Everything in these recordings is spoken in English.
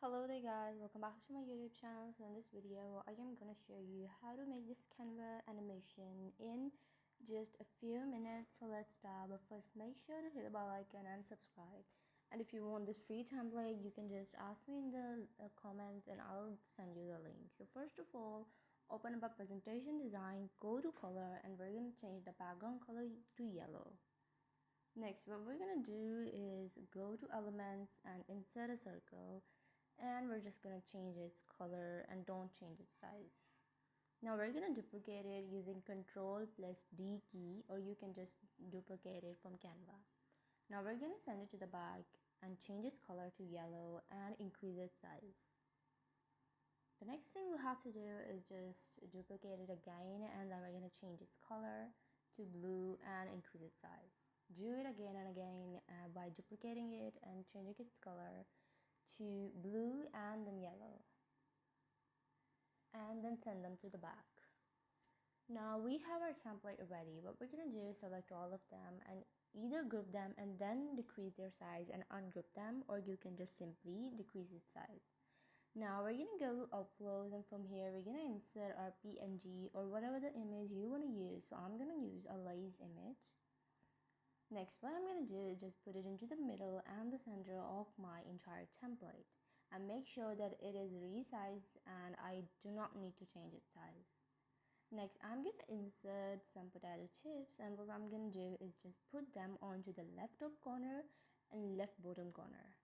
Hello there guys, welcome back to my YouTube channel. So in this video I am gonna show you how to make this Canva animation in just a few minutes. So let's start, but first make sure to hit the bell icon and subscribe. And if you want this free template, you can just ask me in the comments and I'll send you the link. So first of all, open up a presentation design, go to color, and we're gonna change the background color to yellow. Next, what we're gonna do is go to elements and insert a circle, and we're just gonna change its color and don't change its size. Now we're gonna duplicate it using Ctrl plus D key, or you can just duplicate it from Canva. Now we're gonna send it to the back and change its color to yellow and increase its size. The next thing we have to do is just duplicate it again, and then we're gonna change its color to blue and increase its size. Do it again and again by duplicating it and changing its color to blue and then yellow, and then send them to the back. Now we have our template ready. What we're gonna do is select all of them and either group them and then decrease their size and ungroup them, or you can just simply decrease its size. Now we're gonna go to upload, and from here we're gonna insert our PNG or whatever the image you want to use. So I'm gonna use a lace image. Next, what I'm going to do is just put it into the middle and the center of my entire template, and make sure that it is resized and I do not need to change its size. Next, I'm going to insert some potato chips, and what I'm going to do is just put them onto the left top corner and left bottom corner.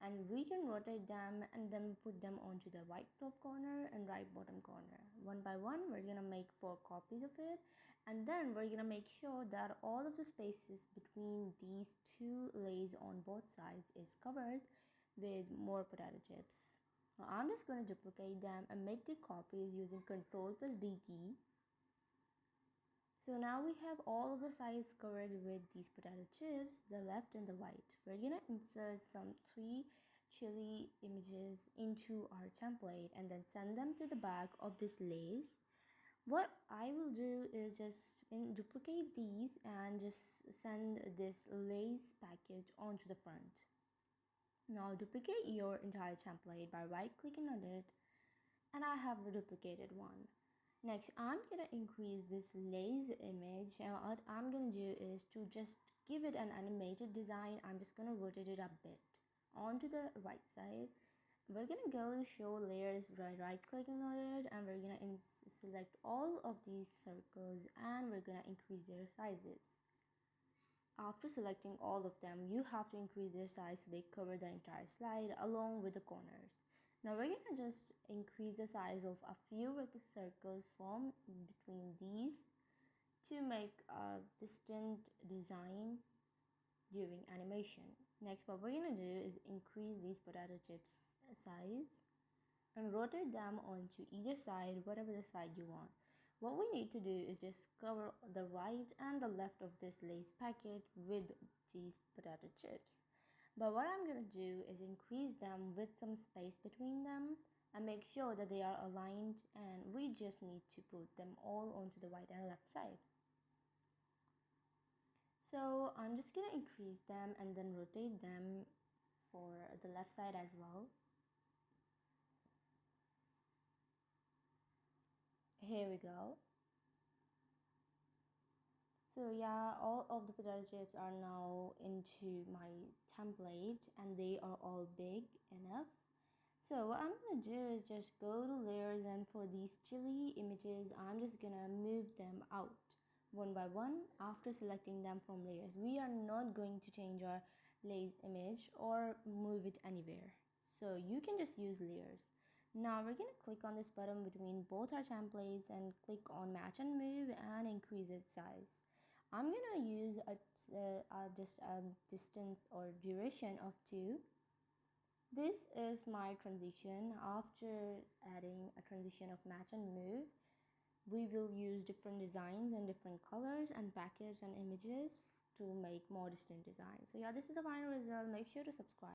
And we can rotate them and then put them onto the right top corner and right bottom corner. One by one, we're gonna make 4 copies of it, and then we're gonna make sure that all of the spaces between these two layers on both sides is covered with more potato chips. Now I'm just gonna duplicate them and make the copies using Ctrl plus D key. So now we have all of the sides covered with these potato chips, the left and the right. We're gonna insert some 3 chili images into our template and then send them to the back of this lace. What I will do is just duplicate these and just send this lace package onto the front. Now duplicate your entire template by right clicking on it, and I have a duplicated one. Next, I'm gonna increase this lace image, and what I'm gonna do is to just give it an animated design. I'm just gonna rotate it a bit onto the right side. We're gonna go to show layers by right clicking on it, and we're gonna select all of these circles, and we're gonna increase their sizes. After selecting all of them, you have to increase their size so they cover the entire slide along with the corners. Now we're gonna just increase the size of a few circles from between these to make a distinct design during animation. Next, what we're gonna do is increase these potato chips size and rotate them onto either side, whatever the side you want. What we need to do is just cover the right and the left of this lace packet with these potato chips. But what I'm going to do is increase them with some space between them and make sure that they are aligned, and we just need to put them all onto the right and left side. So I'm just going to increase them and then rotate them for the left side as well. Here we go. So yeah, all of the potato chips are now into my template and they are all big enough. So what I'm gonna do is just go to layers, and for these chili images I'm just gonna move them out one by one after selecting them from layers. We are not going to change our lace image or move it anywhere, so you can just use layers. Now we're going to click on this button between both our templates and click on match and move and increase its size. I'm going to use just a distance or duration of 2. This is my transition. After adding a transition of match and move, we will use different designs and different colors and packets and images to make more distinct designs. So yeah, this is the final result. Make sure to subscribe.